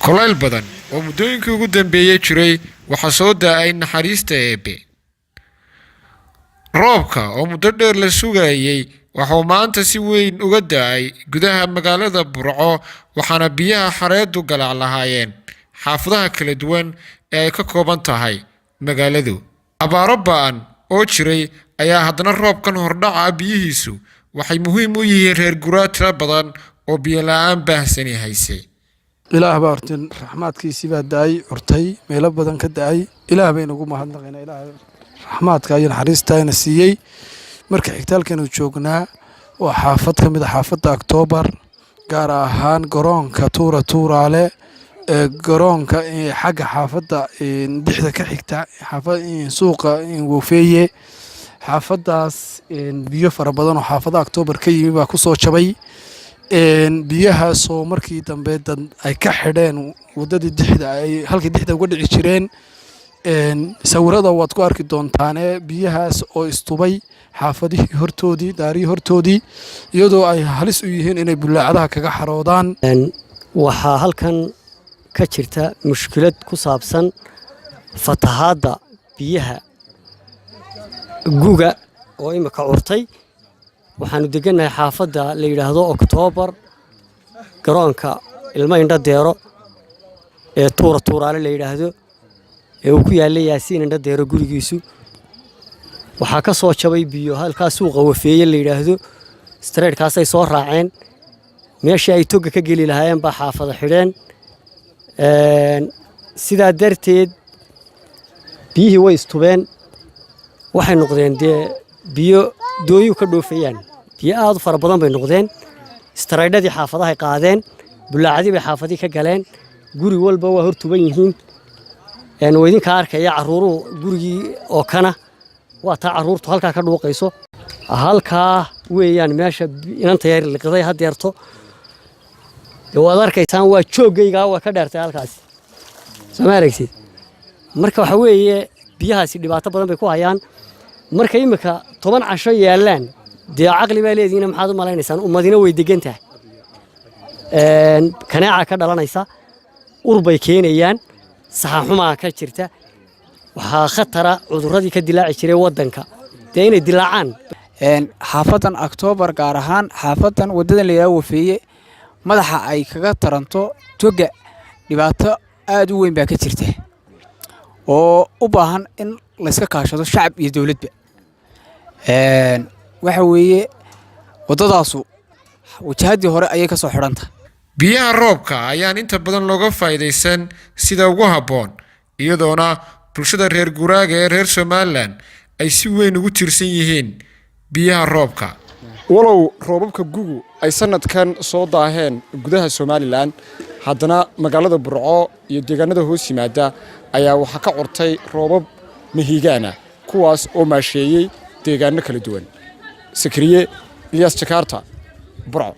kulayl badan oo muddooyinkii ugu dambeeyay jiray waxa soo daa'ay naxariista Eebe. Roobka oo muddo dheer la sugayay waxuu maanta si weyn uga da'ay gudaha magaalada Burco waxaana biyaha xareedu galac lahaayeen xaafadaha kala duwan ee ay ka kooban tahay magaaladu. Abaaro ba'an oo jiray ayaa haddana roobkan hordhaca biyihiisu waxay muhiim u yihiin reer guraa tiro badan oo biyo la'aan baahsani haysay. ilaah baa horteen raxmaadkiisii baa daay curtay meelo badan ka daay ilaah baynu ugu mahadnaqaynaa ilaah raxmaadka iyo naxariistaana siiyey marka xigtaalkeenu joognaa waa xaafad ka mid ah xaafadda October gaar ahaan garoonka tuuraale ee garoonka xagga xaafadda dhixda ka xigta xaafad suuqa Wofeeye xaafadaas biyo fara badan oo xaafadda October ka yimi baa ku soo jabay biyaha soo markii dambe dad ay ka xidheen wadadii dhixda ay halkii dhixda uga dhici jireen sawirada waad ku arki doontaan biyahaas oo istubay xaafadihii hortoodii daarii hortoodii iyadoo ay halis u yihiin inay bulaacadaha kaga xaroodaan waxaa halkan ka jirta mushkilad ku saabsan fatahaadda biyaha guga oo imika curtay waxaanu degannahay xaafadda la yiraahdo October garoonka ilma indha deero ee tuuraale la yiraahdo ee uu ku yaalay Yaasiin indha deero gurigiisu waxaa ka soo jabay biyo halka suuqa Wofeeye la yiraahdo street kaas ay soo raaceen meeshii ay toga ka gali lahaayeen ba xaafada xidheen sidaa darteed biyihii way istubeen waxay noqdeen biyo dooyu ka dhoofayaan biyo aad u fara badan bay noqdeen istaraydadii xaafadaha qaadeen bulaacadii bay xaafadii ka galeen guri walba waa hortuban yihiin weydinka arkaya caruuru gurigii oo kana waa taa caruurtu halka ka dhuuqayso halka weeyaan meesha inanta yar liqday hadeerto waad arkaysaan waa joogayga waa ka dheertay halkaas Soomaaliyeed marka waxa weeye biyahaasi dhibaato badan bay ku hayaan marka imika 10 casho yaalaan aqli baa leediina maxaad u malaynaysan ummadina way degan tahay kanaaca ka dhalanaysa urbay keenayaan saxaxuma ka jirta waxa khatara cudurradii ka dilaaci jiray wadanka inay dilaacaan xaafadan October gaar ahaan xaafadan wadada la yiraahdo Wofeeye madaxa ay kaga taranto toga dhibaato aad u weyn baa ka jirta oo u baahan in la iska kaashado shacab iyo dawladba waxa weeye wadadaasu wajahadii hore ayay ka soo xiranta biyaha roobka ayaan inta badan looga faa'iideysan sida ugu haboon iyadoona bulshada reer guraaga ee reer Somaliland ay si weyn ugu tirsan yihiin biyaha roobka walow roobabka gugu ay sanadkan soo daaheen gudaha Somaliland haddana magaalada Burco iyo deegaanada hoos yimaada ayaa waxa ka curtay roobab mahigaana kuwaas oo maasheeyay deegaano kala duwan Sakriye Ilyas Jakarta Burco.